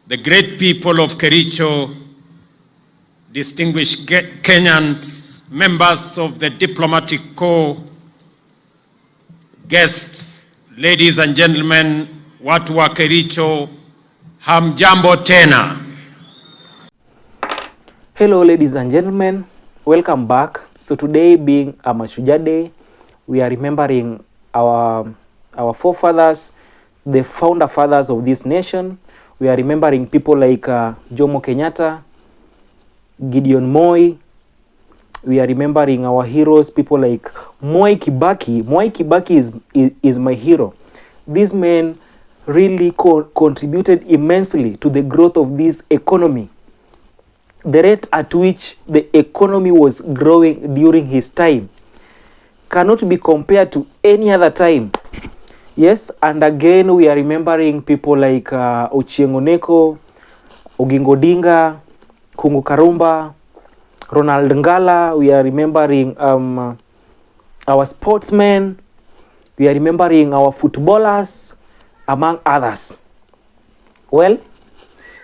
the great people of Kericho, distinguished Kenyans, members of the diplomatic corps, guests, ladies and gentlemen, watu wa Kericho, hamjambo tena. Hello ladies and gentlemen, welcome back. So today being a Mashujaa Day, we are remembering our forefathers, the founder fathers of this nation. We are remembering people like Jomo Kenyatta, Gideon Moi. We are remembering our heroes, people like Moi Kibaki. Moi Kibaki is my hero. This man really contributed immensely to the growth of this economy. The rate at which the economy was growing during his time cannot be compared to any other time. Yes, and again we are remembering people like Ochieng Oneko, Odinga, Kungu Karumba, Ronald Ngala. We are remembering our sportsmen. We are remembering our footballers, among others. Well,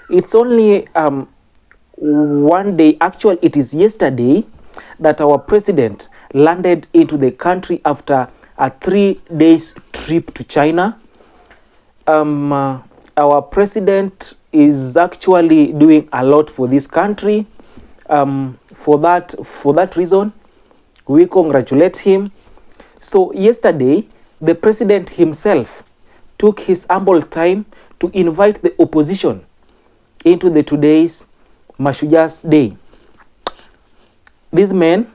it's only one day, actually it is yesterday, that our president landed into the country after a 3 days trip to China. Our president is actually doing a lot for this country. For that reason, we congratulate him. So yesterday, the president himself took his ample time to invite the opposition into the today's Mashujaa's Day. This man,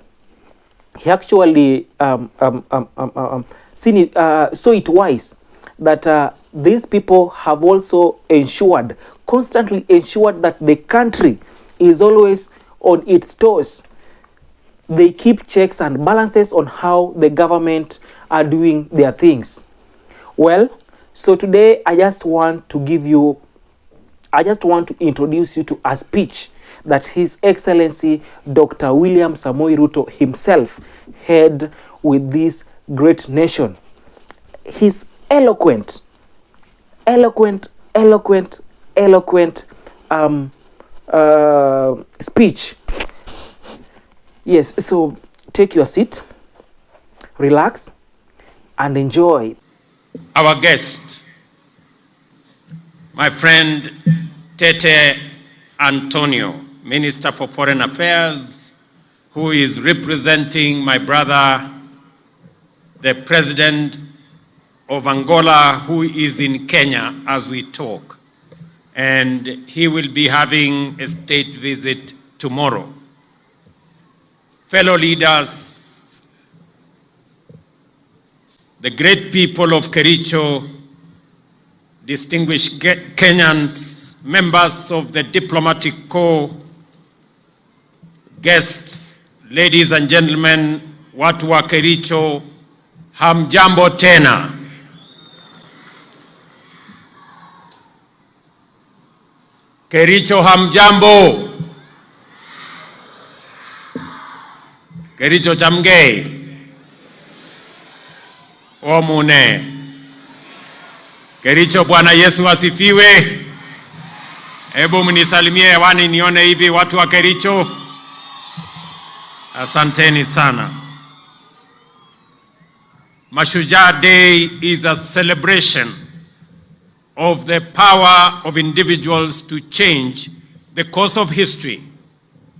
he actually seen it, saw it wise that these people have also constantly ensured that the country is always on its toes. They keep checks and balances on how the government are doing their things. Well, so today I just want to introduce you to a speech that His Excellency Dr. William Samoei Ruto himself had with this great nation. His eloquent speech. Yes, so take your seat, relax, and enjoy. Our guest, my friend Tete Antonio, Minister for Foreign Affairs, who is representing my brother, the President of Angola, who is in Kenya as we talk. And he will be having a state visit tomorrow. Fellow leaders, the great people of Kericho, distinguished Kenyans, members of the diplomatic corps, guests, ladies and gentlemen, watu wa Kericho, hamjambo tena. Kericho hamjambo. Kericho chamge. Omune. Kericho Bwana Yesu asifiwe. Hebu mnisalimie hewani nione hivi watu wa Kericho. Asanteni sana. Mashujaa Day is a celebration of the power of individuals to change the course of history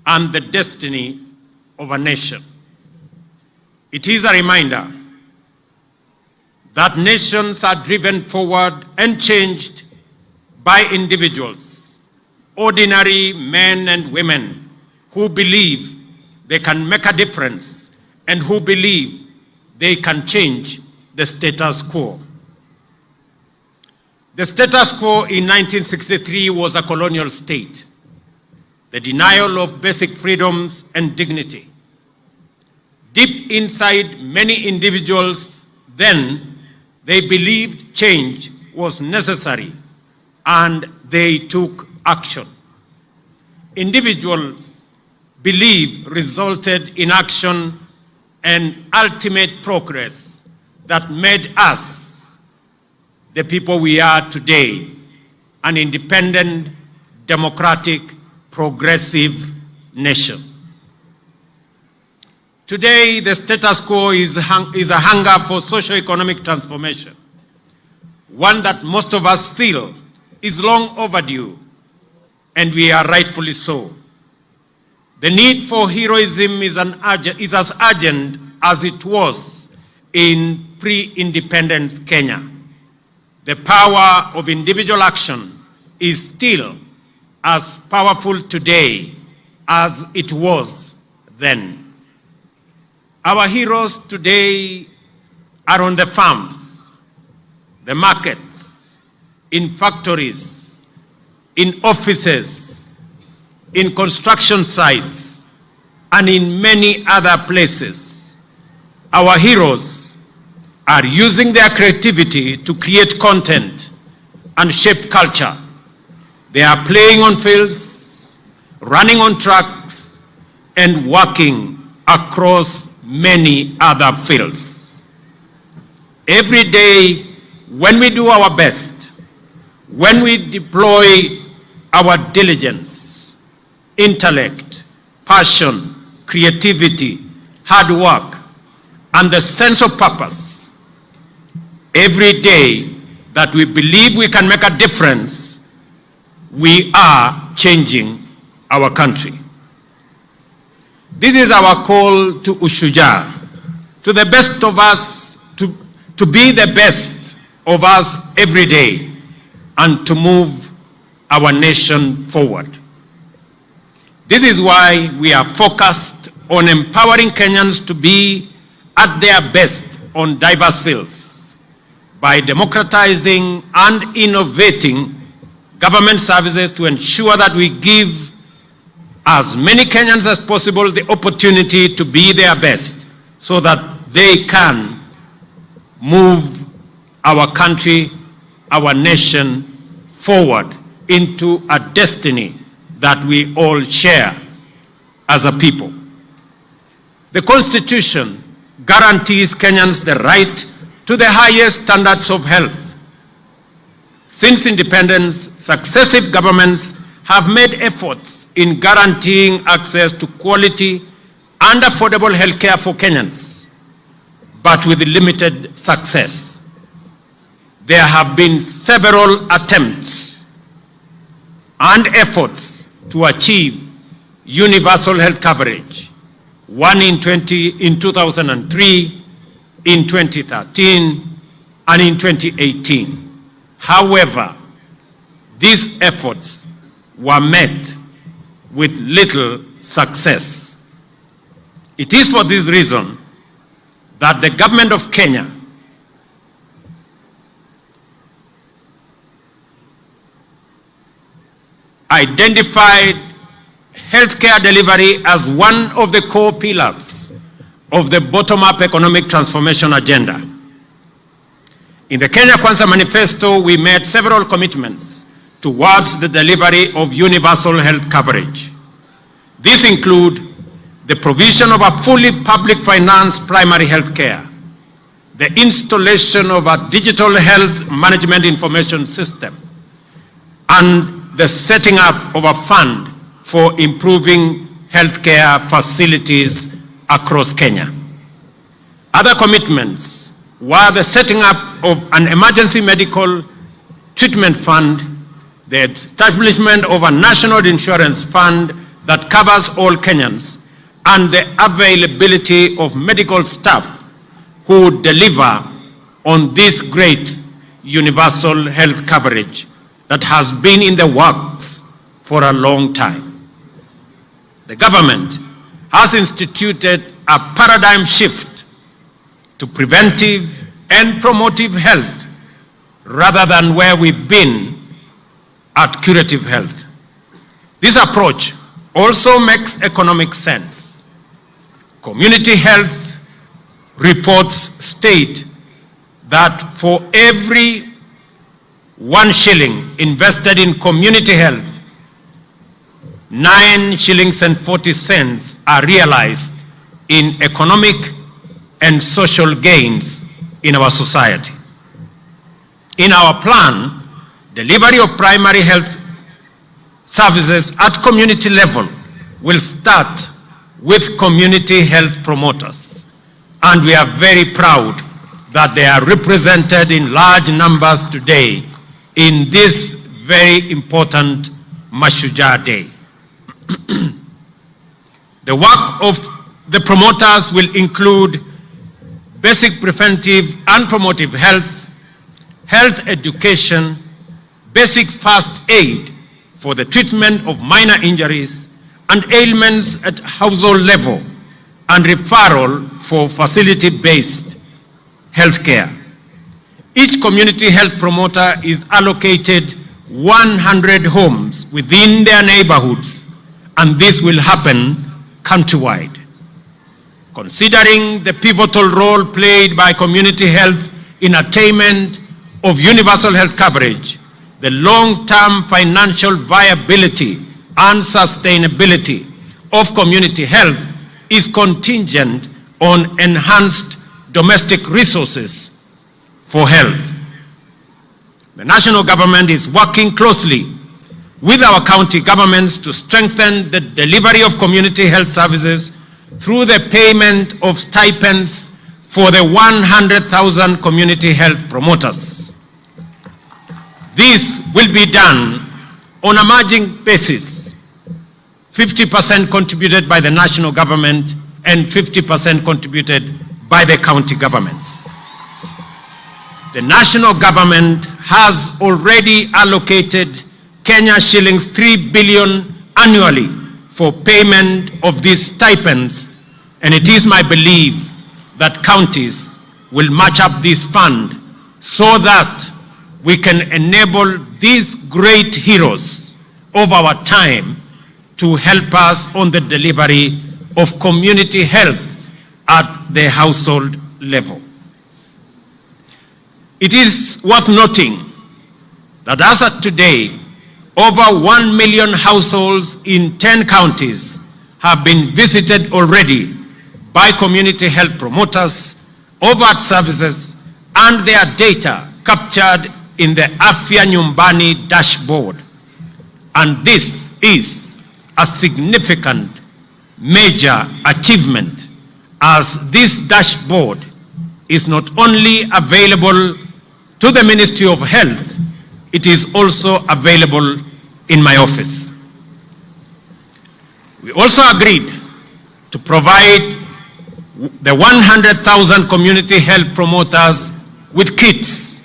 and the destiny of a nation. It is a reminder that nations are driven forward and changed by individuals, ordinary men and women who believe they can make a difference and who believe they can change the status quo. The status quo in 1963 was a colonial state, the denial of basic freedoms and dignity. Deep inside many individuals then, they believed change was necessary and they took action. Individuals believe resulted in action and ultimate progress that made us the people we are today, an independent, democratic, progressive nation. Today, the status quo is a hunger for socio-economic transformation, one that most of us feel is long overdue, and we are rightfully so. The need for heroism is as urgent as it was in pre-independence Kenya. The power of individual action is still as powerful today as it was then. Our heroes today are on the farms, the markets, in factories, in offices, in construction sites, and in many other places. Our heroes are using their creativity to create content and shape culture. They are playing on fields, running on tracks, and working across many other fields. Every day, when we do our best, when we deploy our diligence, intellect, passion, creativity, hard work, and the sense of purpose, every day that we believe we can make a difference, we are changing our country. This is our call to Mashujaa, to the best of us, to be the best of us every day, and to move our nation forward. This is why we are focused on empowering Kenyans to be at their best on diverse fields by democratizing and innovating government services to ensure that we give as many Kenyans as possible the opportunity to be their best so that they can move our country, our nation forward into a destiny that we all share as a people. The Constitution guarantees Kenyans the right to the highest standards of health. Since independence, successive governments have made efforts in guaranteeing access to quality and affordable health care for Kenyans, but with limited success. There have been several attempts and efforts to achieve universal health coverage, one in 2003, in 2013, and in 2018. However, these efforts were met with little success. It is for this reason that the government of Kenya identified healthcare delivery as one of the core pillars of the bottom-up economic transformation agenda. In the Kenya Kwanza Manifesto, we made several commitments towards the delivery of universal health coverage. These include the provision of a fully public financed primary health care, the installation of a digital health management information system, and the setting up of a fund for improving healthcare facilities across Kenya. Other commitments were the setting up of an emergency medical treatment fund, the establishment of a national insurance fund that covers all Kenyans, and the availability of medical staff who deliver on this great universal health coverage that has been in the works for a long time. The government has instituted a paradigm shift to preventive and promotive health rather than where we've been at curative health. This approach also makes economic sense. Community health reports state that for every 1 shilling invested in community health, 9 shillings and 40 cents are realized in economic and social gains in our society. In our plan, delivery of primary health services at community level will start with community health promoters. And we are very proud that they are represented in large numbers today in this very important Mashujaa Day. The work of the promoters will include basic preventive and promotive health, health education, basic first aid for the treatment of minor injuries and ailments at household level, and referral for facility-based healthcare. Each community health promoter is allocated 100 homes within their neighborhoods, and this will happen countrywide. Considering the pivotal role played by community health in attainment of universal health coverage, the long-term financial viability and sustainability of community health is contingent on enhanced domestic resources for health. The national government is working closely with our county governments to strengthen the delivery of community health services through the payment of stipends for the 100,000 community health promoters. This will be done on a margin basis, 50% contributed by the national government and 50% contributed by the county governments. The national government has already allocated Kenya shillings 3 billion annually for payment of these stipends, and it is my belief that counties will match up this fund so that we can enable these great heroes of our time to help us on the delivery of community health at the household level. It is worth noting that as of today, over 1 million households in 10 counties have been visited already by community health promoters, overt services, and their data captured in the Afya Nyumbani dashboard. And this is a significant major achievement, as this dashboard is not only available to the Ministry of Health, it is also available in my office. We also agreed to provide the 100,000 community health promoters with kits,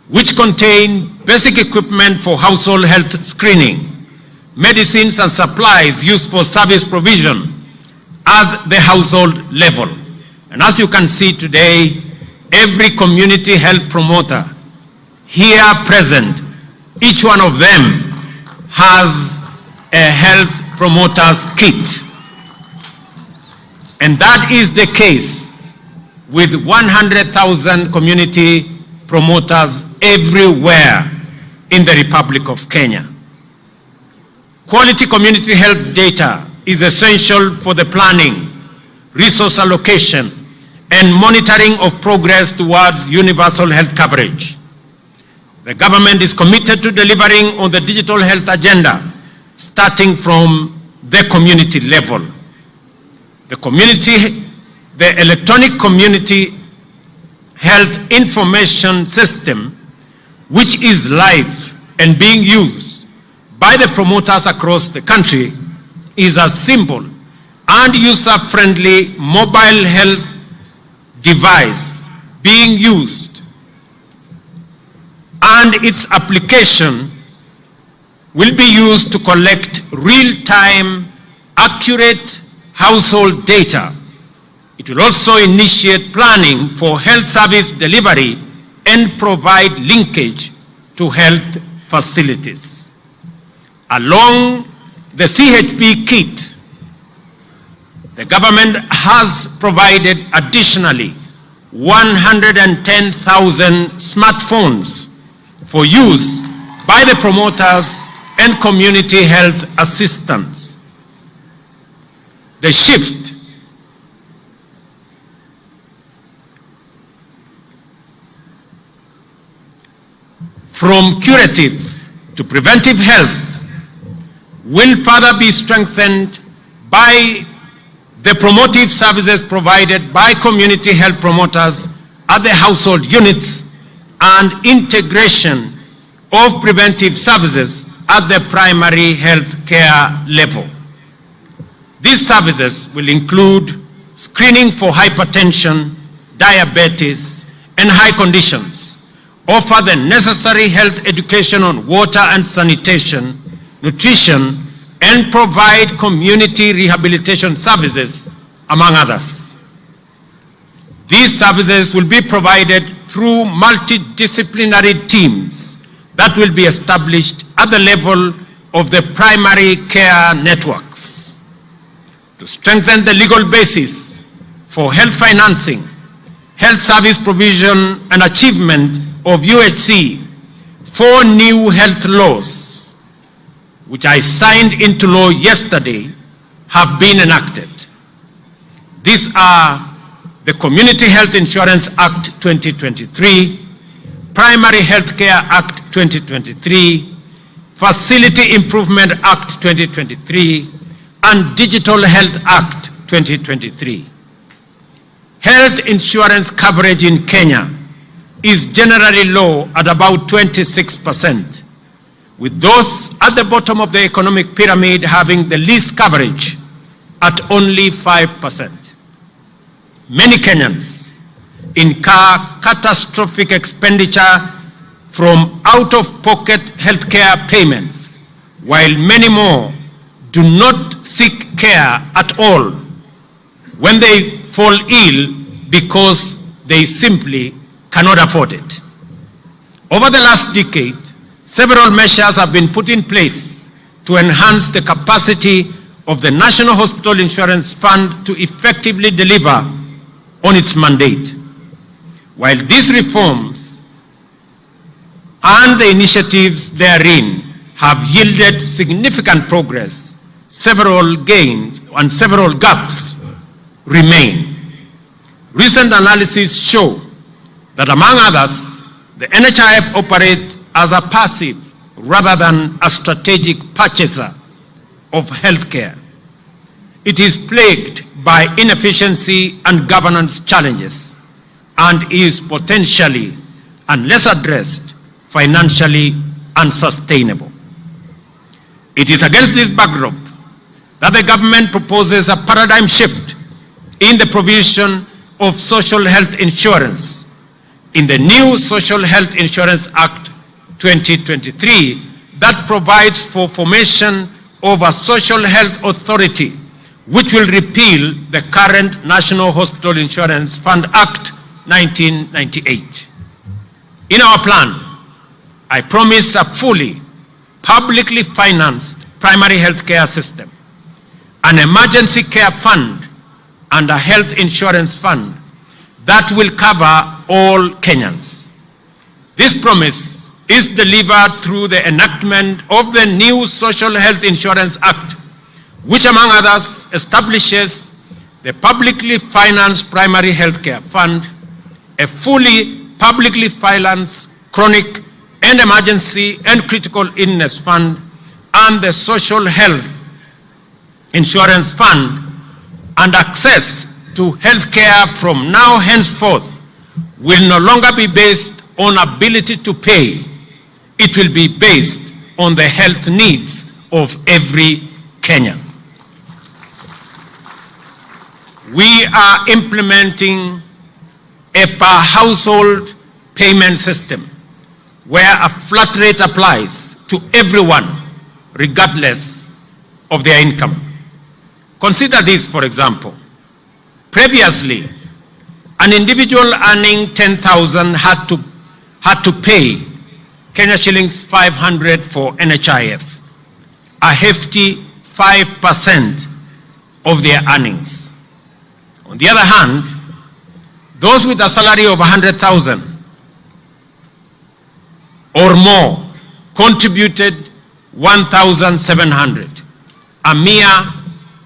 which contain basic equipment for household health screening, medicines and supplies used for service provision at the household level. And as you can see today, every community health promoter here present, each one of them has a health promoter's kit. And that is the case with 100,000 community promoters everywhere in the Republic of Kenya. Quality community health data is essential for the planning, resource allocation, and monitoring of progress towards universal health coverage. The government is committed to delivering on the digital health agenda, starting from the community level. The electronic community health information system, which is live and being used by the promoters across the country, is a simple and user-friendly mobile health device being used, and its application will be used to collect real-time, accurate household data. It will also initiate planning for health service delivery and provide linkage to health facilities. Along the CHP kit, the government has provided additionally 110,000 smartphones for use by the promoters and community health assistants. The shift from curative to preventive health will further be strengthened by the promotive services provided by community health promoters at the household units and integration of preventive services at the primary health care level. These services will include screening for hypertension, diabetes, and high conditions, offer the necessary health education on water and sanitation, nutrition, and provide community rehabilitation services, among others. These services will be provided through multidisciplinary teams that will be established at the level of the primary care networks. To strengthen the legal basis for health financing, health service provision, and achievement of UHC, 4 new health laws, which I signed into law yesterday, have been enacted. These are the Community Health Insurance Act 2023, Primary Health Care Act 2023, Facility Improvement Act 2023, and Digital Health Act 2023. Health insurance coverage in Kenya is generally low at about 26%, with those at the bottom of the economic pyramid having the least coverage at only 5%. Many Kenyans incur catastrophic expenditure from out-of-pocket healthcare payments, while many more do not seek care at all when they fall ill because they simply cannot afford it. Over the last decade, several measures have been put in place to enhance the capacity of the National Hospital Insurance Fund to effectively deliver on its mandate. While these reforms and the initiatives therein have yielded significant progress, several gains and several gaps remain. Recent analyses show that, among others, the NHIF operates as a passive rather than a strategic purchaser of healthcare. It is plagued by inefficiency and governance challenges and is potentially, unless addressed, financially unsustainable. It is against this backdrop that the government proposes a paradigm shift in the provision of social health insurance in the new Social Health Insurance Act 2023 that provides for formation of a social health authority which will repeal the current National Hospital Insurance Fund Act 1998. In our plan, I promise a fully publicly financed primary health care system, an emergency care fund, and a health insurance fund that will cover all Kenyans. This promise is delivered through the enactment of the new Social Health Insurance Act, which, among others, establishes the publicly financed primary health care fund, a fully publicly financed chronic and emergency and critical illness fund, and the social health insurance fund, and access to health care from now henceforth will no longer be based on ability to pay. It will be based on the health needs of every Kenyan. We are implementing a per household payment system where a flat rate applies to everyone regardless of their income. Consider this, for example. Previously, an individual earning 10,000 had to pay Kenya shillings 500 for NHIF, a hefty 5% of their earnings. On the other hand, those with a salary of 100,000 or more contributed 1,700, a mere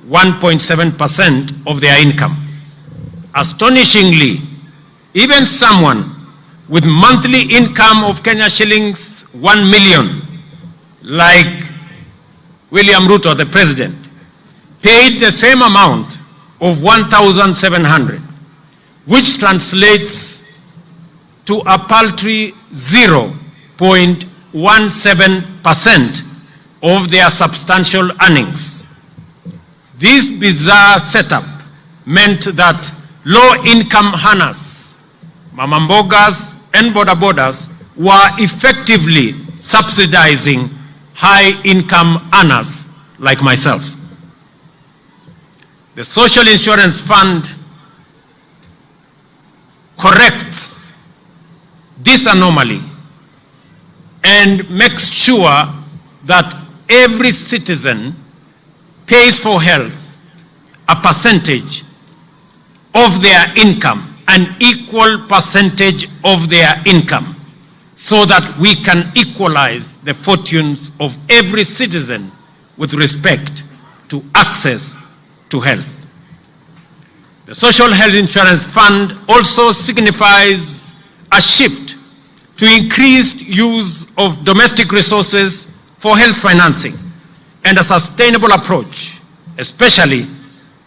1.7% of their income. Astonishingly, even someone with monthly income of Kenya shillings 1 million, like William Ruto, the president, paid the same amount of 1,700, which translates to a paltry 0.17% of their substantial earnings. This bizarre setup meant that low-income earners, mama mbogas and bodabodas, were effectively subsidizing high-income earners like myself. The Social Insurance Fund corrects this anomaly and makes sure that every citizen pays for health a percentage of their income, an equal percentage of their income, so that we can equalize the fortunes of every citizen with respect to access to health. The Social Health Insurance Fund also signifies a shift to increased use of domestic resources for health financing and a sustainable approach, especially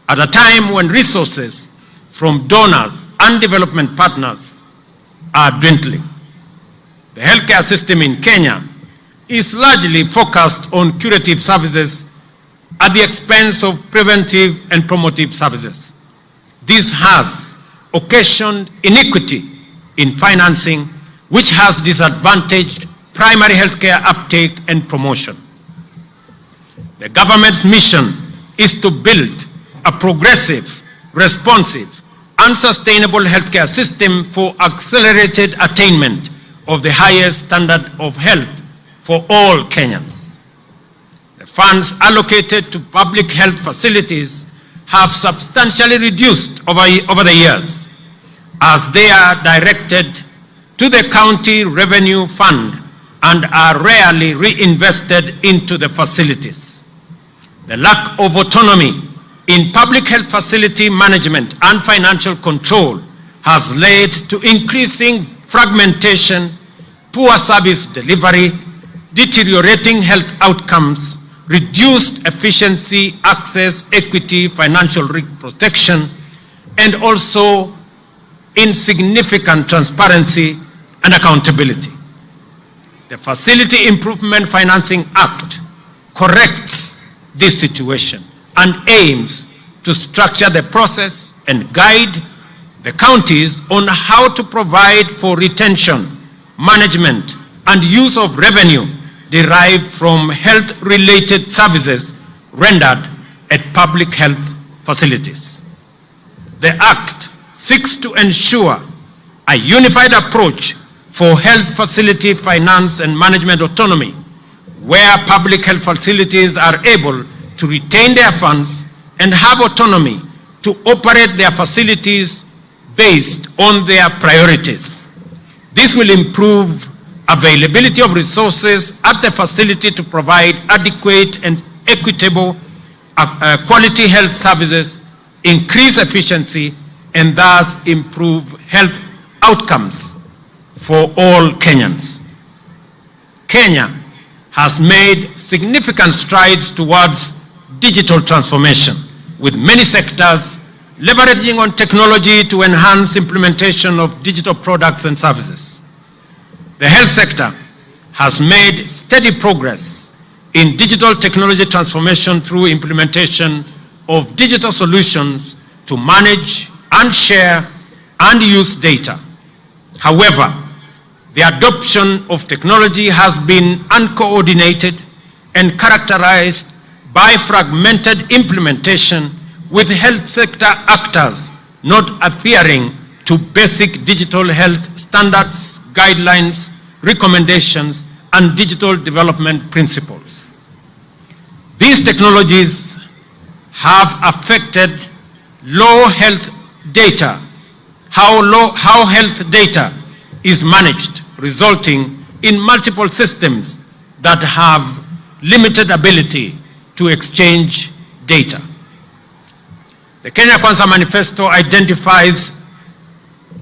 at a time when resources from donors and development partners are dwindling. The healthcare system in Kenya is largely focused on curative services at the expense of preventive and promotive services. This has occasioned inequity in financing, which has disadvantaged primary healthcare uptake and promotion. The government's mission is to build a progressive, responsive, and sustainable healthcare system for accelerated attainment of the highest standard of health for all Kenyans. The funds allocated to public health facilities have substantially reduced over the years, as they are directed to the county revenue fund and are rarely reinvested into the facilities. The lack of autonomy in public health facility management and financial control has led to increasing fragmentation, poor service delivery, deteriorating health outcomes, reduced efficiency, access, equity, financial risk protection, and also insignificant transparency and accountability. The Facility Improvement Financing Act corrects this situation and aims to structure the process and guide the counties on how to provide for retention, management, and use of revenue derived from health-related services rendered at public health facilities. The Act seeks to ensure a unified approach for health facility finance and management autonomy, where public health facilities are able to retain their funds and have autonomy to operate their facilities based on their priorities. This will improve availability of resources at the facility to provide adequate and equitable quality health services, increase efficiency, and thus improve health outcomes for all Kenyans. Kenya has made significant strides towards digital transformation, with many sectors leveraging on technology to enhance implementation of digital products and services. The health sector has made steady progress in digital technology transformation through implementation of digital solutions to manage and share and use data. However, the adoption of technology has been uncoordinated and characterized by fragmented implementation, with health sector actors not adhering to basic digital health standards, guidelines, recommendations, and digital development principles. These technologies have affected how health data is managed, resulting in multiple systems that have limited ability to exchange data. The Kenya Kwanza Manifesto identifies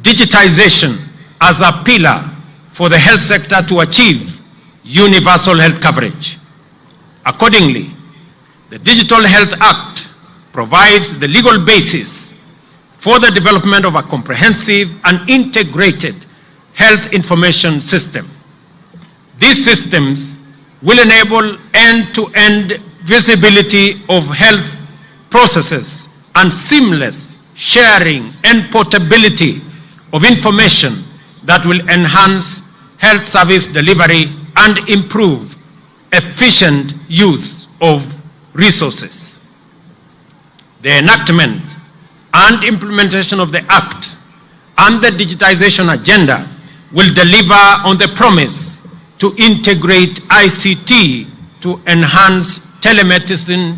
digitization as a pillar for the health sector to achieve universal health coverage. Accordingly, The Digital Health Act provides the legal basis for the development of a comprehensive and integrated health information system. These systems will enable end-to-end visibility of health processes and seamless sharing and portability of information that will enhance health service delivery and improve efficient use of resources. The enactment and implementation of the Act and the digitization agenda will deliver on the promise to integrate ICT to enhance telemedicine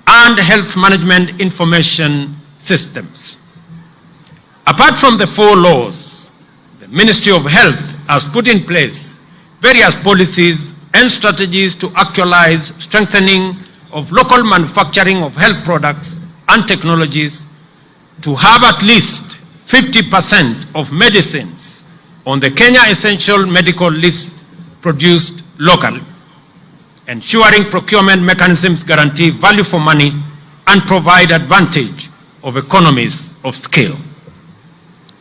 and health management information systems. Apart from the 4 laws, the Ministry of Health has put in place various policies and strategies to actualize strengthening of local manufacturing of health products and technologies, to have at least 50% of medicines on the Kenya Essential Medical List produced locally, ensuring procurement mechanisms guarantee value for money and provide advantage of economies of scale.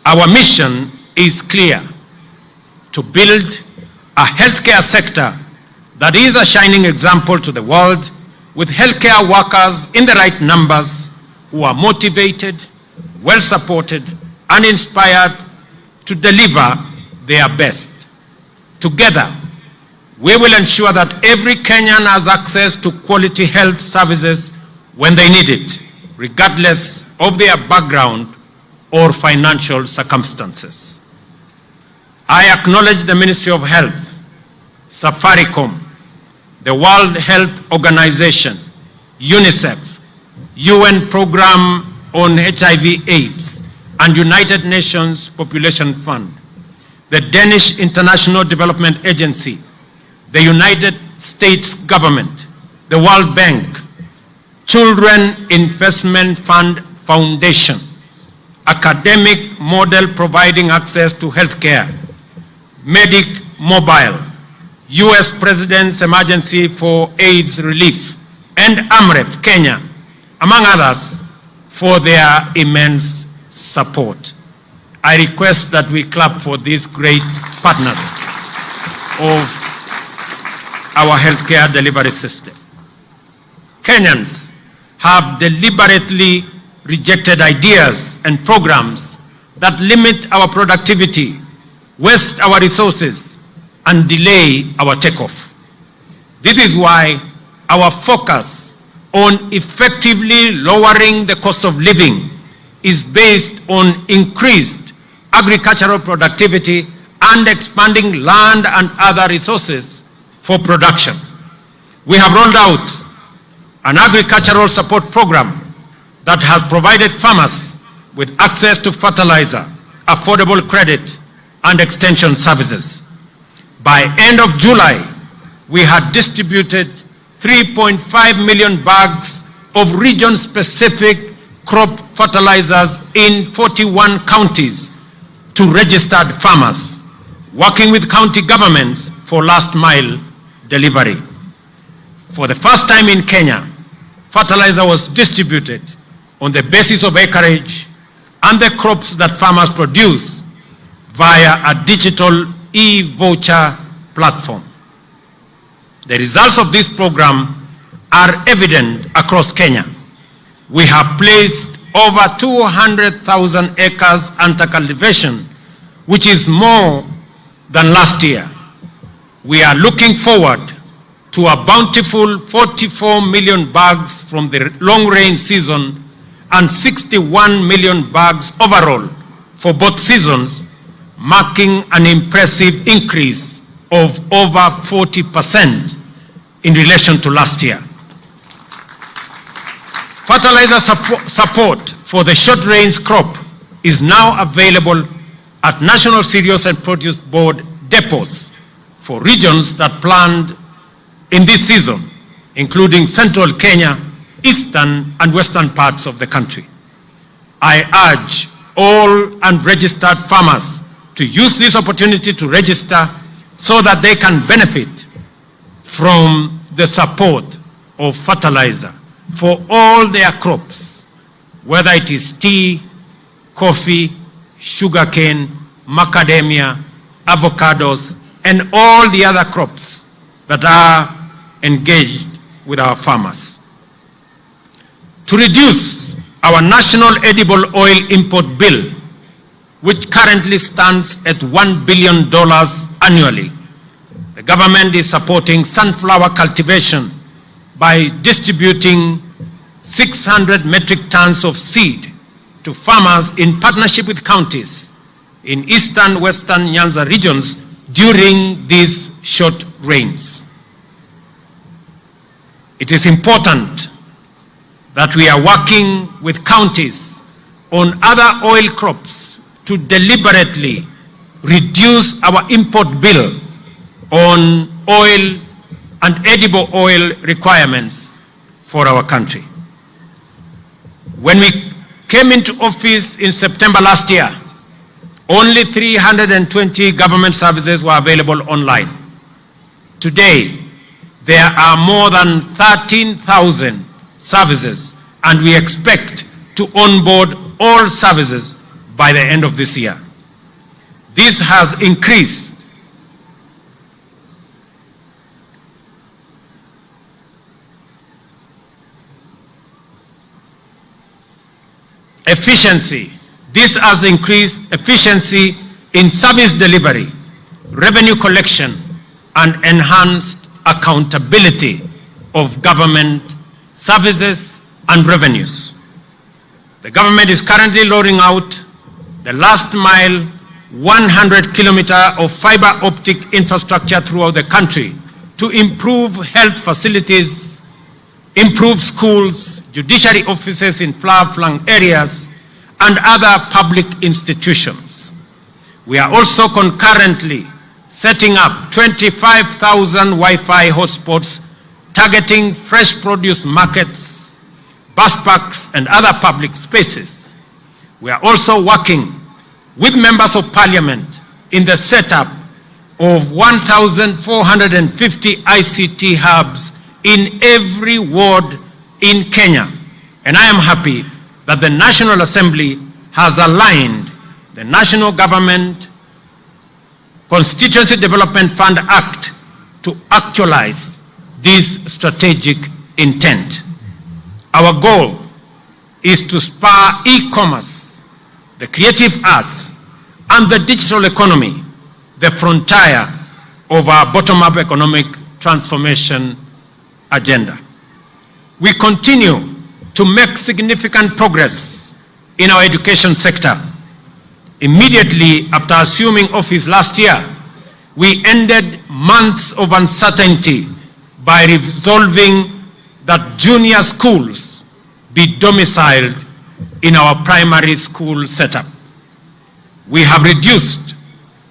Our mission is clear: to build a healthcare sector that is a shining example to the world, with healthcare workers in the right numbers who are motivated, well supported, and inspired to deliver their best. Together, we will ensure that every Kenyan has access to quality health services when they need it, regardless of their background or financial circumstances. I acknowledge the Ministry of Health, Safaricom, the World Health Organization, UNICEF, UN Program on HIV/AIDS, and United Nations Population Fund, the Danish International Development Agency, the United States government, the World Bank, Children Investment Fund Foundation, Academic Model Providing Access to Healthcare, Medic Mobile, US President's Emergency for AIDS Relief, and AMREF Kenya, among others, for their immense support. I request that we clap for these great partners of our healthcare delivery system. Kenyans have deliberately rejected ideas and programs that limit our productivity, waste our resources, and delay our takeoff. This is why our focus on effectively lowering the cost of living is based on increased agricultural productivity and expanding land and other resources for production. We have rolled out an agricultural support program that has provided farmers with access to fertilizer, affordable credit, and extension services. By end of July, we had distributed 3.5 million bags of region-specific crop fertilizers in 41 counties to registered farmers, working with county governments for last-mile delivery. For the first time in Kenya, fertilizer was distributed on the basis of acreage and the crops that farmers produce via a digital e-voucher platform. The results of this program are evident across Kenya. We have placed over 200,000 acres under cultivation, which is more than last year. We are looking forward to a bountiful 44 million bags from the long rain season and 61 million bags overall for both seasons, marking an impressive increase of over 40% in relation to last year. Fertilizer support for the short range crop is now available at National Cereals and Produce Board depots for regions that planned in this season, including central Kenya, eastern and western parts of the country. I urge all unregistered farmers to use this opportunity to register so that they can benefit from the support of fertilizer for all their crops, whether it is tea, coffee, sugarcane, macadamia, avocados, and all the other crops that are engaged with our farmers. To reduce our national edible oil import bill, which currently stands at $1 billion annually, the government is supporting sunflower cultivation by distributing 600 metric tons of seed to farmers in partnership with counties in eastern, western Nyanza regions during these short rains. It is important that we are working with counties on other oil crops to deliberately reduce our import bill on oil and edible oil requirements for our country. When we came into office in September last year, only 320 government services were available online. Today, there are more than 13,000 services, and we expect to onboard all services by the end of this year. This has increased efficiency. This has increased efficiency in service delivery, revenue collection, and enhanced accountability of government services and revenues. The government is currently rolling out the last mile 100-kilometer of fiber optic infrastructure throughout the country to improve health facilities, improve schools, judiciary offices in far-flung areas, and other public institutions. We are also concurrently setting up 25,000 Wi-Fi hotspots targeting fresh produce markets, bus parks, and other public spaces. We are also working with members of parliament in the setup of 1,450 ICT hubs in every ward in Kenya. And I am happy that the National Assembly has aligned the National Government Constituency Development Fund Act to actualize this strategic intent. Our goal is to spur e-commerce, the creative arts, and the digital economy, the frontier of our bottom-up economic transformation agenda. We continue to make significant progress in our education sector. Immediately after assuming office last year, we ended months of uncertainty by resolving that junior schools be domiciled in our primary school setup. We have reduced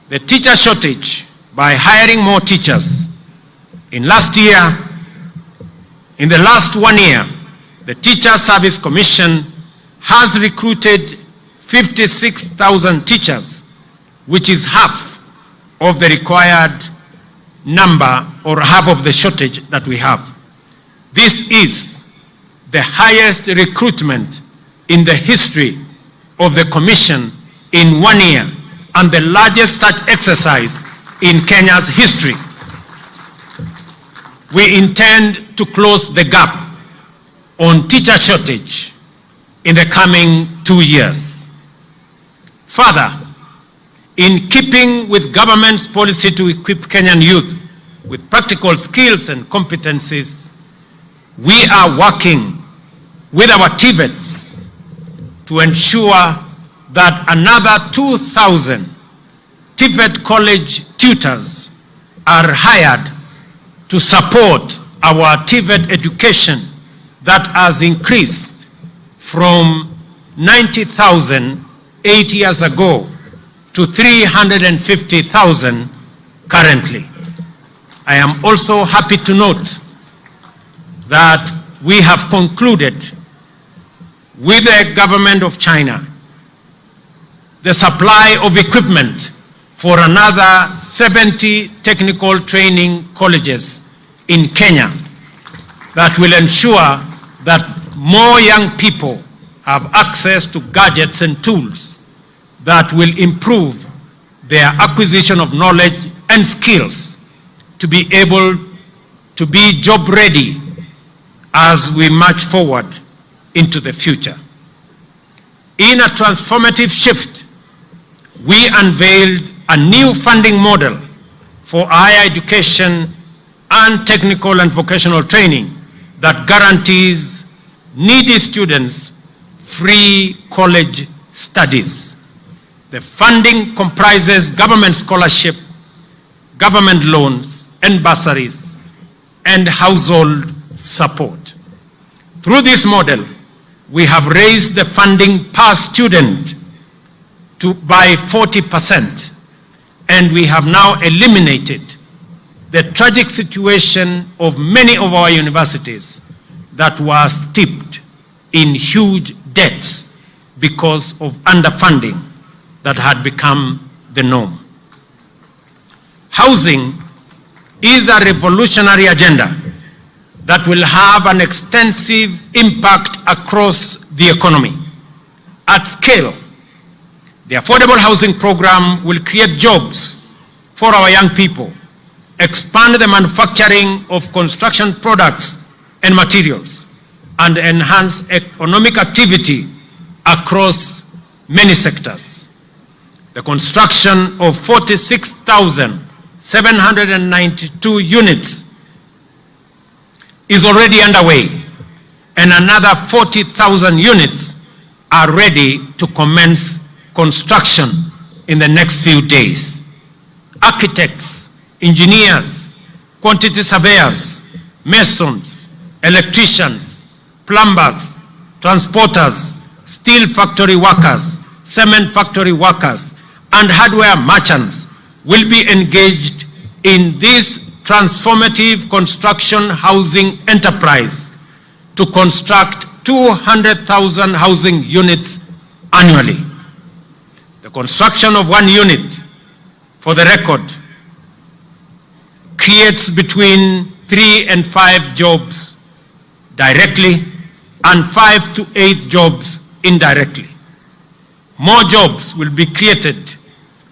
the teacher shortage by hiring more teachers. In the last 1 year, the Teacher Service Commission has recruited 56,000 teachers, which is half of the required number or half of the shortage that we have. This is the highest recruitment in the history of the Commission in 1 year and the largest such exercise in Kenya's history. We intend to close the gap on teacher shortage in the coming 2 years. Further, in keeping with government's policy to equip Kenyan youth with practical skills and competencies, we are working with our TVETs to ensure that another 2,000 TVET college tutors are hired to support our TVET education that has increased from 90,000 8 years ago to 350,000 currently. I am also happy to note that we have concluded with the government of China the supply of equipment for another 70 technical training colleges in Kenya that will ensure that more young people have access to gadgets and tools that will improve their acquisition of knowledge and skills to be able to be job ready as we march forward into the future. In a transformative shift, we unveiled a new funding model for higher education and technical and vocational training that guarantees needy students free college studies. The funding comprises government scholarship, government loans and bursaries, and household support. Through this model, we have raised the funding per student by 40%, and we have now eliminated the tragic situation of many of our universities that were steeped in huge debts because of underfunding that had become the norm. Housing is a revolutionary agenda that will have an extensive impact across the economy. At scale, the affordable housing program will create jobs for our young people, expand the manufacturing of construction products and materials, and enhance economic activity across many sectors. The construction of 46,792 units is already underway, and another 40,000 units are ready to commence construction in the next few days. Architects, engineers, quantity surveyors, masons, electricians, plumbers, transporters, steel factory workers, cement factory workers, and hardware merchants will be engaged in this transformative construction housing enterprise to construct 200,000 housing units annually. The construction of one unit, for the record, creates between 3 and 5 jobs directly and 5 to 8 jobs indirectly. More jobs will be created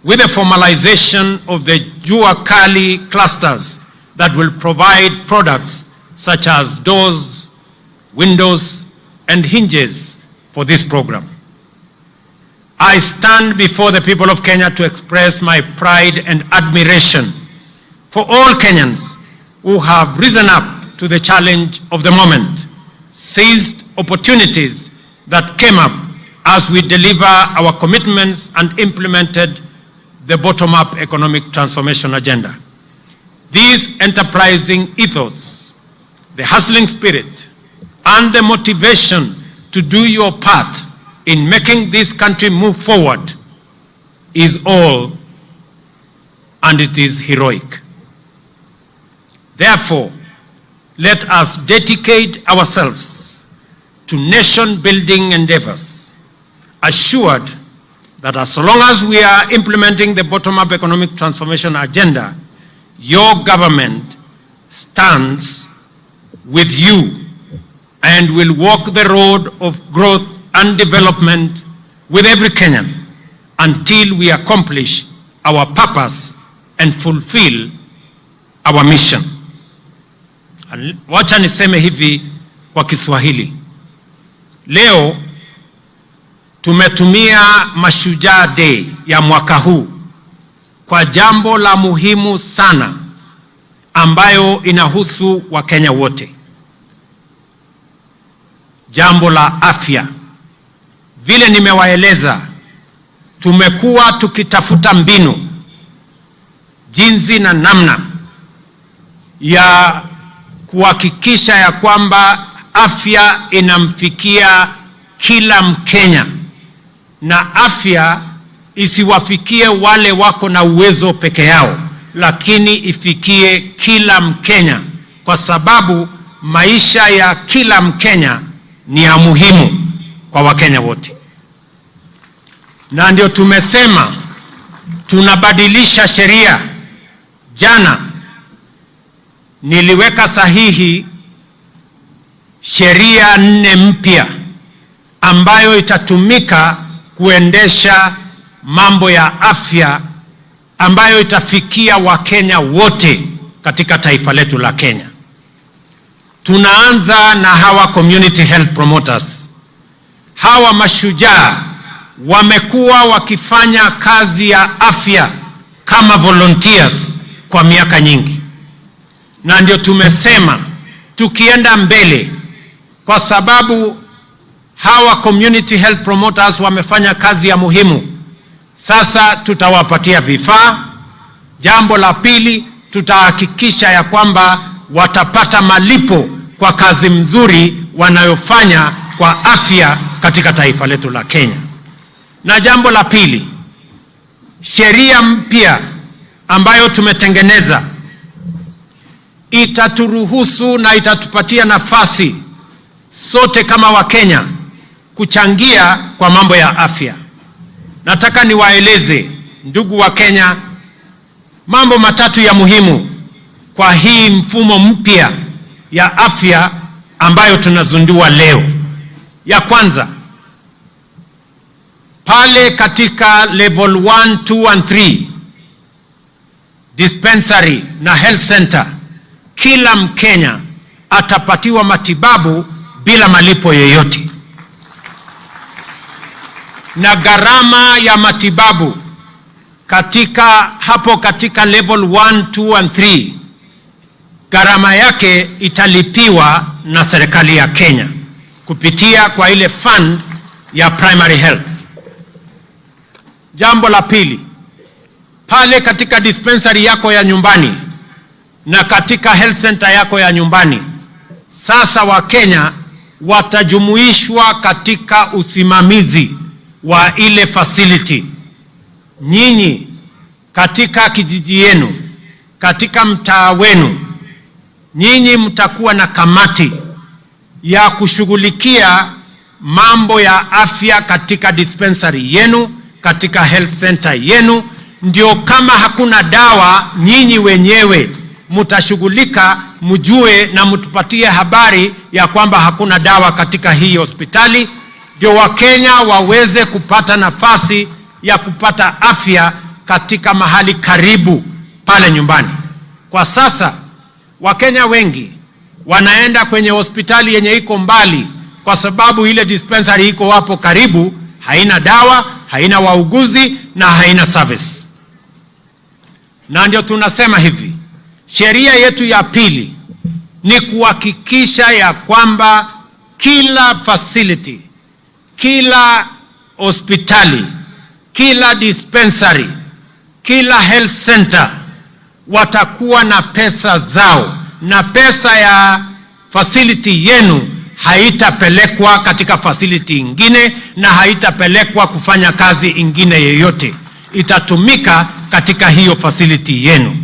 with the formalization of the Jua Kali clusters that will provide products such as doors, windows, and hinges for this program. I stand before the people of Kenya to express my pride and admiration for all Kenyans who have risen up to the challenge of the moment, seized opportunities that came up as we deliver our commitments and implemented the bottom-up economic transformation agenda. This enterprising ethos, the hustling spirit, and the motivation to do your part in making this country move forward is all, and it is heroic. Therefore, let us dedicate ourselves to nation-building endeavors, assured that as long as we are implementing the bottom-up economic transformation agenda, your government stands with you and will walk the road of growth and development with every Kenyan until we accomplish our purpose and fulfill our mission. Wacha niseme hivi kwa Kiswahili. Leo tumetumia Mashujaa Day ya mwaka huu kwa jambo la muhimu sana ambayo inahusu Wakenya wote. Jambo la afya. Vile nimewaeleza, tumekuwa tukitafuta mbinu, jinsi na namna ya kuhakikisha ya kwamba afya inamfikia kila Mkenya, na afya isiwafikie wale wako na uwezo peke yao, lakini ifikie kila Mkenya, kwa sababu maisha ya kila Mkenya ni ya muhimu kwa Wakenya wote. Na ndio tumesema tunabadilisha sheria. Jana niliweka sahihi sheria 4 mpya ambayo itatumika kuendesha mambo ya afya ambayo itafikia Wakenya wote katika taifa letu la Kenya. Tunaanza na hawa community health promoters. Hawa mashujaa wamekuwa wakifanya kazi ya afya kama volunteers kwa miaka nyingi. Na ndio tumesema tukienda mbele, kwa sababu hawa community health promoters wamefanya kazi ya muhimu, sasa tutawapatia vifaa. Jambo la pili, tutahakikisha ya kwamba watapata malipo kwa kazi mzuri wanayofanya kwa afya katika taifa letu la Kenya. Na jambo la pili, sheria mpya ambayo tumetengeneza itaturuhusu na itatupatia nafasi sote kama Wakenya kuchangia kwa mambo ya afya. Nataka niwaeleze ndugu wa Kenya mambo matatu ya muhimu kwa hii mfumo mpya ya afya ambayo tunazundua leo. Ya kwanza, pale katika level 1, 2 and 3 dispensary na health center, kila Mkenya atapatiwa matibabu bila malipo yoyote. Na gharama ya matibabu katika level 1, 2 and 3, gharama yake italipiwa na serikali ya Kenya kupitia kwa ile fund ya primary health. Jambo la pili, pale katika dispensary yako ya nyumbani na katika health center yako ya nyumbani, sasa Wakenya watajumuishwa katika usimamizi wa ile facility. Nyinyi katika kijiji yenu, katika mtaa wenu, nyinyi mtakuwa na kamati ya kushughulikia mambo ya afya katika dispensary yenu, katika health center yenu. Ndio kama hakuna dawa, nyinyi wenyewe mtashughulika, mjue na mtupatie habari ya kwamba hakuna dawa katika hii hospitali, ndio Wakenya waweze kupata nafasi ya kupata afya katika mahali karibu pale nyumbani. Kwa sasa Wakenya wengi wanaenda kwenye hospitali yenye iko mbali kwa sababu ile dispensary iko hapo karibu, haina dawa, haina wauguzi na haina service. Na ndio tunasema hivi, sheria yetu ya pili ni kuhakikisha ya kwamba kila facility, kila hospitali, kila dispensary, kila health center watakuwa na pesa zao, na pesa ya facility yenu haitapelekwa katika facility ingine na haitapelekwa kufanya kazi ingine yoyote. Itatumika katika hiyo facility yenu.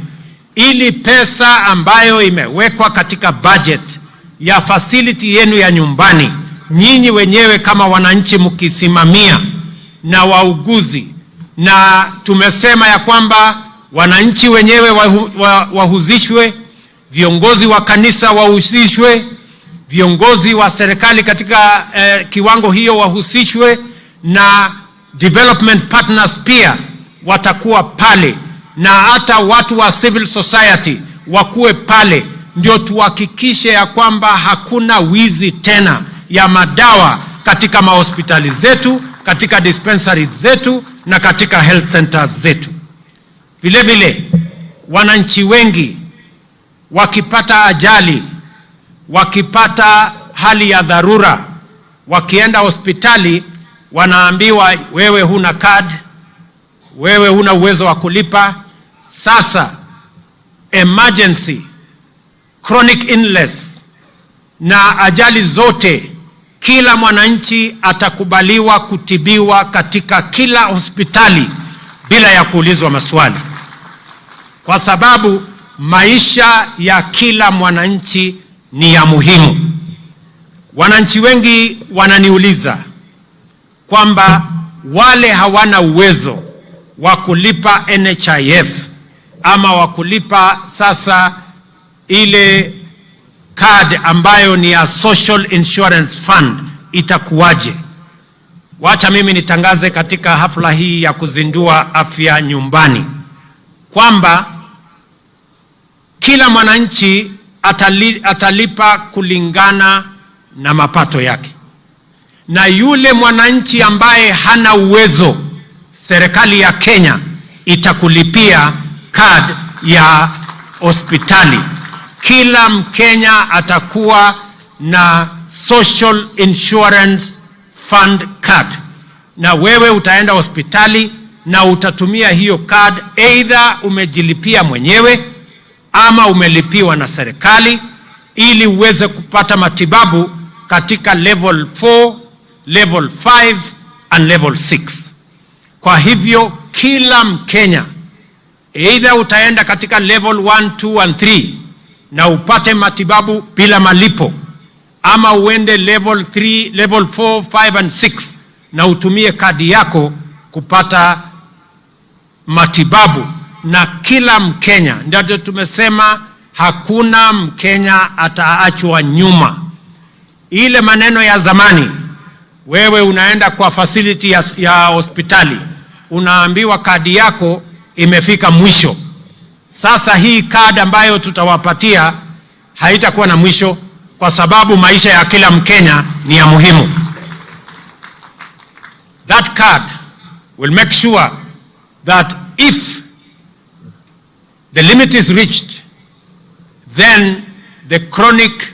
Ili pesa ambayo imewekwa katika budget ya facility yenu ya nyumbani, nyinyi wenyewe kama wananchi mkisimamia, na wauguzi, na tumesema ya kwamba wananchi wenyewe wahusishwe, viongozi wa kanisa wahusishwe, viongozi wa serikali katika kiwango hiyo wahusishwe, na development partners pia watakuwa pale, na hata watu wa civil society wakuwe pale, ndio tuhakikishe ya kwamba hakuna wizi tena ya madawa katika mahospitali zetu, katika dispensaries zetu na katika health centers zetu. Vile vile wananchi wengi wakipata ajali, wakipata hali ya dharura, wakienda hospitali wanaambiwa wewe huna card, wewe huna uwezo wa kulipa. Sasa emergency, chronic illness na ajali zote, kila mwananchi atakubaliwa kutibiwa katika kila hospitali bila ya kuulizwa maswali, kwa sababu maisha ya kila mwananchi ni ya muhimu. Wananchi wengi wananiuliza kwamba wale hawana uwezo wa kulipa NHIF ama wa kulipa sasa ile card ambayo ni ya Social Insurance Fund itakuwaje? Wacha mimi nitangaze katika hafla hii ya kuzindua afya nyumbani kwamba kila mwananchi atalipa kulingana na mapato yake, na yule mwananchi ambaye hana uwezo, serikali ya Kenya itakulipia card ya hospitali. Kila Mkenya atakuwa na Social Insurance Fund card, na wewe utaenda hospitali na utatumia hiyo card, either umejilipia mwenyewe ama umelipiwa na serikali, ili uweze kupata matibabu katika level 4, level 5 and level 6. Kwa hivyo kila Mkenya, either utaenda katika level 1, 2 and 3 na upate matibabu bila malipo, ama uende level 3, level 4, 5 and 6 na utumie kadi yako kupata matibabu. Na kila Mkenya, ndio tumesema hakuna Mkenya ataachwa nyuma. Ile maneno ya zamani, wewe unaenda kwa facility ya hospitali, unaambiwa kadi yako imefika mwisho. Sasa hii kadi ambayo tutawapatia haitakuwa na mwisho, kwa sababu maisha ya kila Mkenya ni ya muhimu. That card will make sure that if the limit is reached, then the chronic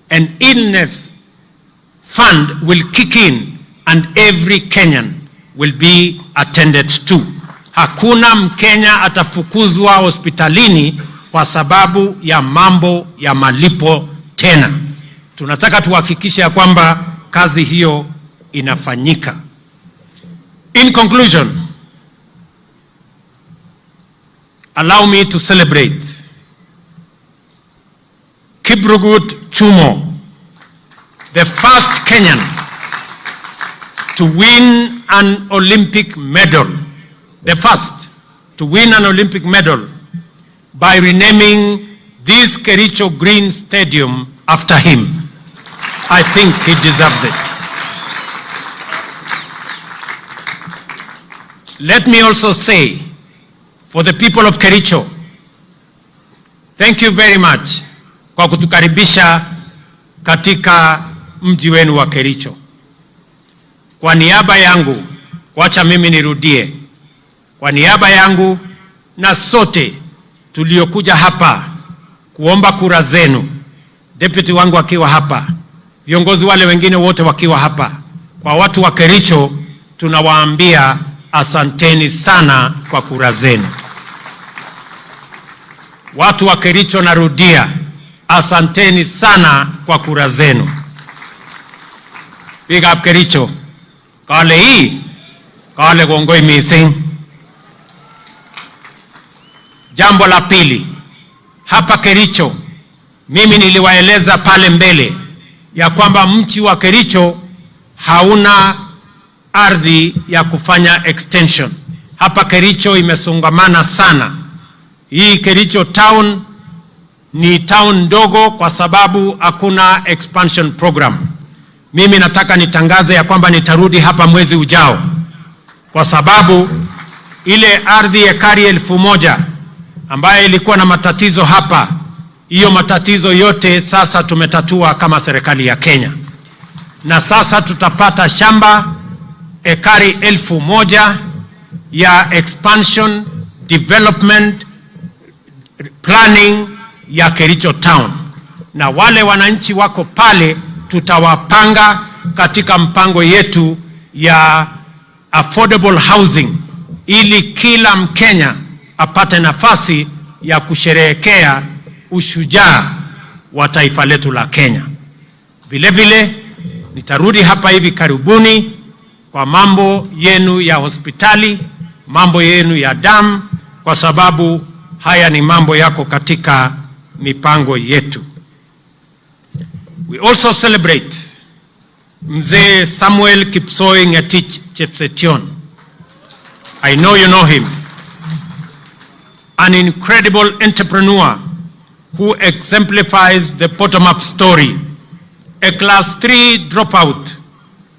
and illness fund will kick in and every Kenyan will be attended to. Hakuna Mkenya atafukuzwa hospitalini kwa sababu ya mambo ya malipo tena. Tunataka tuhakikishe ya kwamba kazi hiyo inafanyika. In conclusion, allow me to celebrate Kiprugut Chumo, the first Kenyan to win an Olympic medal, the first to win an Olympic medal by renaming this Kericho Green Stadium after him. I think he deserves it. Let me also say, for the people of Kericho, thank you very much kwa kutukaribisha katika mji wenu wa Kericho. Kwa niaba yangu, wacha mimi nirudie, kwa niaba yangu na sote tuliokuja hapa kuomba kura zenu, deputy wangu akiwa hapa, viongozi wale wengine wote wakiwa hapa, kwa watu wa Kericho tunawaambia asanteni sana kwa kura zenu. Watu wa Kericho, narudia, asanteni sana kwa kura zenu. Big up Kericho. Kale hii, kale gongoi mising. Jambo la pili, hapa Kericho, mimi niliwaeleza pale mbele ya kwamba mji wa Kericho hauna ardhi ya kufanya extension. Hapa Kericho imesongamana sana. Hii Kericho town ni town ndogo kwa sababu hakuna expansion program. Mimi nataka nitangaze ya kwamba nitarudi hapa mwezi ujao, kwa sababu ile ardhi ekari 1000 ambayo ilikuwa na matatizo hapa, hiyo matatizo yote sasa tumetatua kama serikali ya Kenya. Na sasa tutapata shamba ekari 1000 ya expansion development planning ya Kericho town, na wale wananchi wako pale tutawapanga katika mpango yetu ya affordable housing, ili kila Mkenya apate nafasi ya kusherehekea ushujaa wa taifa letu la Kenya. Vile vile nitarudi hapa hivi karibuni kwa mambo yenu ya hospitali, mambo yenu ya damu, kwa sababu haya ni mambo yako katika mipango yetu. We also celebrate Mzee Samuel Kipsoi Ngetich Chepsetion. I know you know him. An incredible entrepreneur who exemplifies the bottom-up story. A class 3 dropout,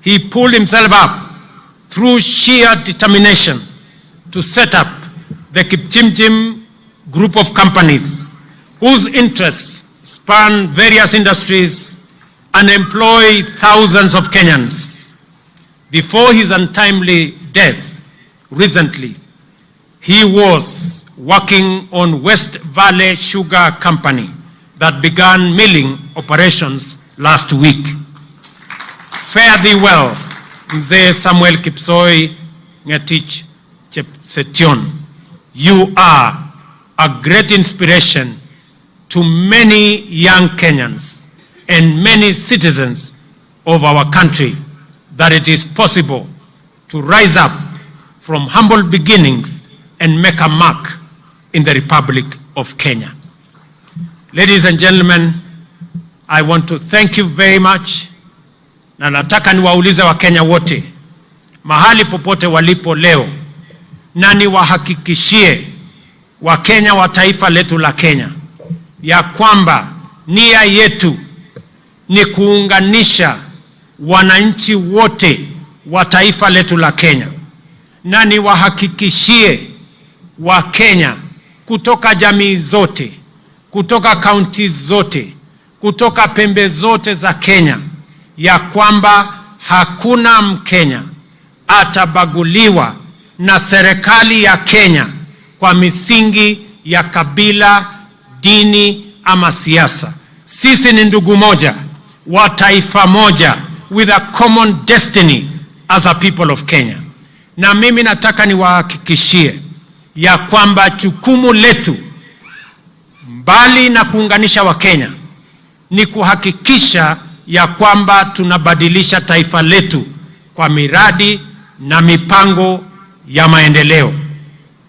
he pulled himself up through sheer determination to set up the Kipchimchim group of companies whose interests span various industries and employ thousands of Kenyans. Before his untimely death recently, he was working on West Valley Sugar Company that began milling operations last week. Fare thee well, Mzee Samuel Kipsoi Ngetich Chepsetion. You are a great inspiration to many young Kenyans and many citizens of our country that it is possible to rise up from humble beginnings and make a mark in the Republic of Kenya. Ladies and gentlemen, I want to thank you very much, na nataka niwaulize Wakenya wote mahali popote walipo leo, na niwahakikishie Wakenya wa taifa letu la Kenya ya kwamba nia yetu ni kuunganisha wananchi wote wa taifa letu la Kenya, na niwahakikishie Wakenya kutoka jamii zote, kutoka kaunti zote, kutoka pembe zote za Kenya ya kwamba hakuna Mkenya atabaguliwa na serikali ya Kenya kwa misingi ya kabila, dini ama siasa. Sisi ni ndugu moja wa taifa moja with a common destiny as a people of Kenya. Na mimi nataka niwahakikishie ya kwamba jukumu letu mbali na kuunganisha Wakenya ni kuhakikisha ya kwamba tunabadilisha taifa letu kwa miradi na mipango ya maendeleo.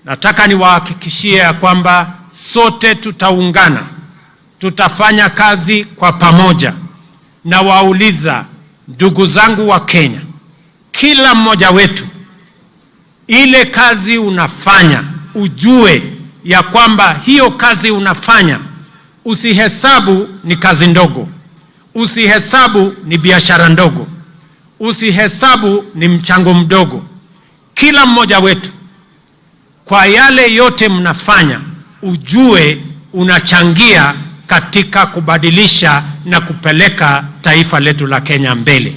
Nataka niwahakikishie ya kwamba sote tutaungana, tutafanya kazi kwa pamoja. Na wauliza ndugu zangu wa Kenya, kila mmoja wetu, ile kazi unafanya, ujue ya kwamba hiyo kazi unafanya, usihesabu ni kazi ndogo, usihesabu ni biashara ndogo, usihesabu ni mchango mdogo. Kila mmoja wetu, kwa yale yote mnafanya, ujue unachangia katika kubadilisha na kupeleka taifa letu la Kenya mbele.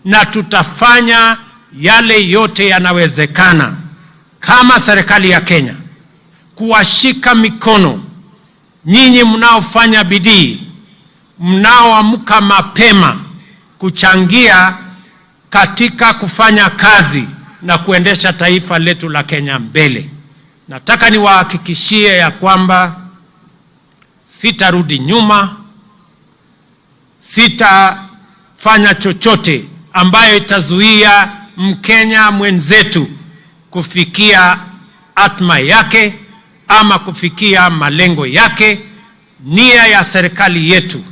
Na tutafanya yale yote yanawezekana kama serikali ya Kenya kuwashika mikono nyinyi mnaofanya bidii, mnaoamka mapema kuchangia katika kufanya kazi na kuendesha taifa letu la Kenya mbele. Nataka niwahakikishie ya kwamba sitarudi nyuma, sitafanya chochote ambayo itazuia Mkenya mwenzetu kufikia atma yake ama kufikia malengo yake. Nia ya serikali yetu,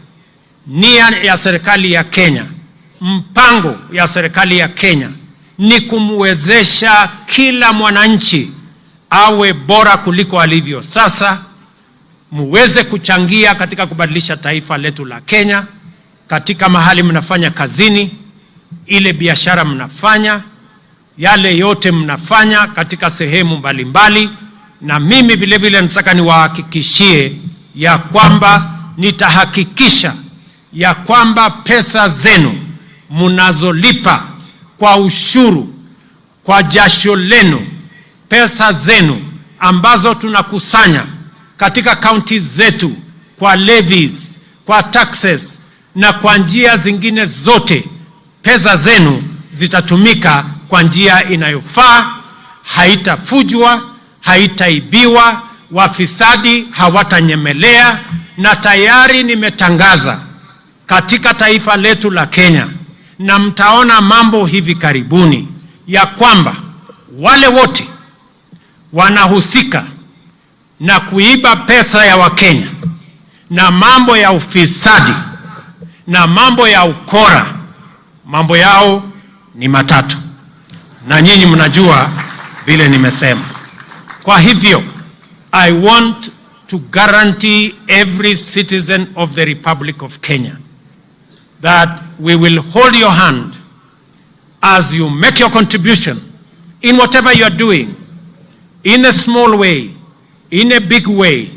nia ya serikali ya Kenya, mpango ya serikali ya Kenya ni kumwezesha kila mwananchi awe bora kuliko alivyo sasa. Muweze kuchangia katika kubadilisha taifa letu la Kenya, katika mahali mnafanya kazini, ile biashara mnafanya, yale yote mnafanya katika sehemu mbalimbali. Na mimi vile vile nataka niwahakikishie ya kwamba nitahakikisha ya kwamba pesa zenu mnazolipa kwa ushuru, kwa jasho lenu, pesa zenu ambazo tunakusanya katika kaunti zetu kwa levies, kwa taxes na kwa njia zingine zote, pesa zenu zitatumika kwa njia inayofaa, haitafujwa, haitaibiwa, wafisadi hawatanyemelea. Na tayari nimetangaza katika taifa letu la Kenya, na mtaona mambo hivi karibuni, ya kwamba wale wote wanahusika na kuiba pesa ya Wakenya na mambo ya ufisadi na mambo ya ukora, mambo yao ni matatu, na nyinyi mnajua vile nimesema. Kwa hivyo I want to guarantee every citizen of the Republic of Kenya that we will hold your hand as you make your contribution in whatever you are doing, in a small way, in a big way,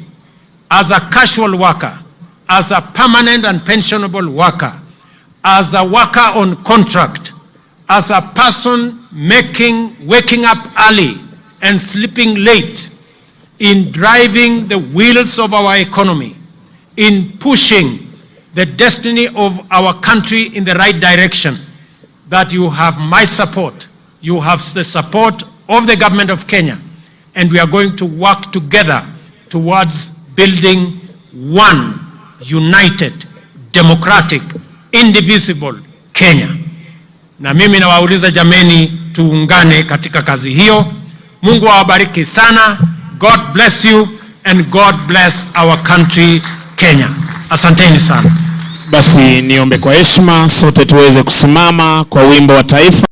as a casual worker, as a permanent and pensionable worker, as a worker on contract, as a person waking up early and sleeping late, in driving the wheels of our economy, in pushing the destiny of our country in the right direction, that you have my support, you have the support of the government of Kenya, and we are going to work together towards building one united, democratic, indivisible Kenya. Na mimi nawauliza jameni, tuungane katika kazi hiyo. Mungu awabariki sana. God bless you and God bless our country Kenya. Asanteni sana. Basi niombe kwa heshima sote tuweze kusimama kwa wimbo wa taifa.